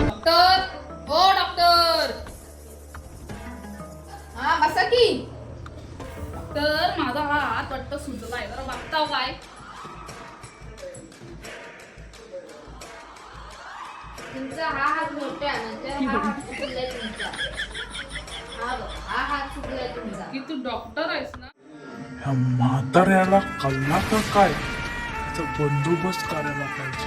Doctor, ओ doctor. हा बसा की. डॉक्टर, माझा हा हात वाटतं सुजलाय, जरा बघताव काय? तुमचा हा हात मोठा नंतर हा हात चुकलाय तुमचा. हा हात चुकलाय तुमचा. की तू डॉक्टर आहेस ना? ह्या म्हाताऱ्याला कल्ला का काय त्याचा बंदोबस्त करायला पाहिजे.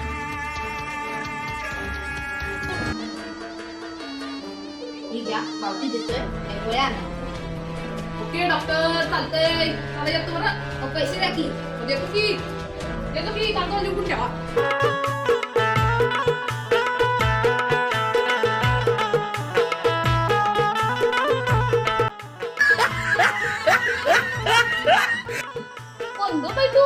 ठीक आहे पावती देतोय काही गोळ्या आणा. ओके डॉक्टर, चालतंय. मला येतो बरं. अहो, पैसे द्या की. देतो की कागद लिहून ठेवा. कोण गं बाई तू?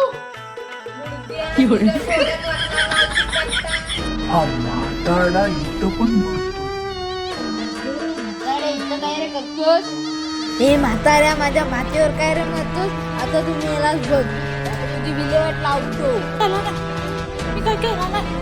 हा म्हातारा इथं पण मरतो. इथं काय रे करतोस? हे म्हाताऱ्या माझ्या माथेवर काय रे म्हणतोस? आता तुम्ही यालाच बघ, आता तुझी विल्हेवाट लावतो. मी काय केलं नाही.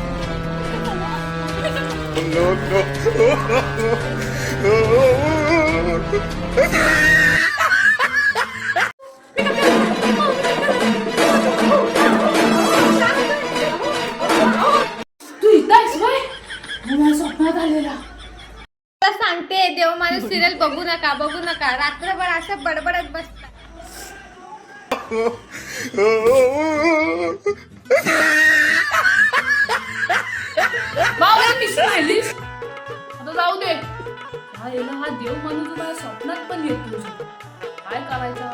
तू इथं आहेस व्हय? मला स्वप्नात आलेला. तुला सांगते, देव माणूस सिरियल बघू नका. रात्रभर असं बडबडत बसता. बाबा किती राहिलीस? आता जाऊ दे. हा येला हा देव माणूस माझ्या स्वप्नात पण येतो. काय करायचं?